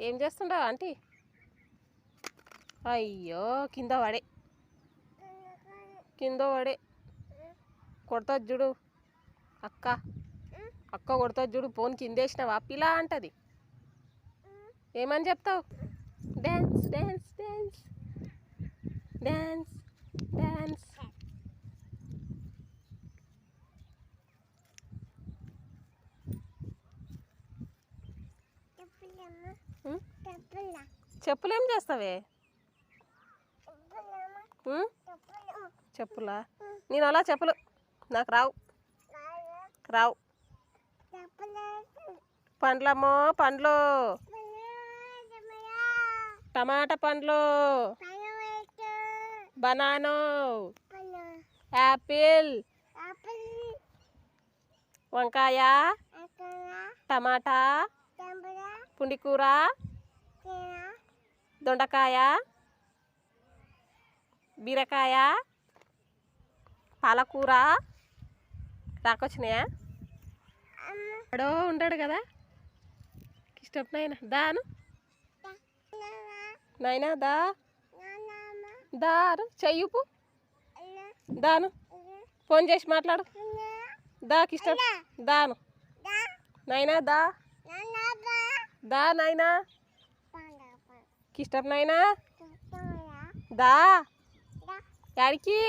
ఏం చేస్తుండవు ఆంటీ? అయ్యో కింద పడే కొడతా చూడు అక్క కొడతా చూడు. ఫోన్ కిందేసినావా పిలా అంటది. ఏమని చెప్తావు? Dance dance dance dance dance. చెప్పులేం చేస్తావే? చెప్పులా? నేను అలా చెప్పులు నాకు రావు. పండ్లమ్మో పండ్లు, టమాటా పండ్లు, బనానా, యాపిల్, వంకాయ, టమాటా, పుండికూర, దొండకాయ, బీరకాయ, పాలకూర. రాకొచ్చినాయా? అడో ఉంటాడు కదా ఇష్టం నాయన. దాను నాయనా దారు చెయ్యుపు దాను ఫోన్ చేసి మాట్లాడు. కిష్టం దాను నాయనా దా నాయనా కిష్టం నాయనా దా యాడికి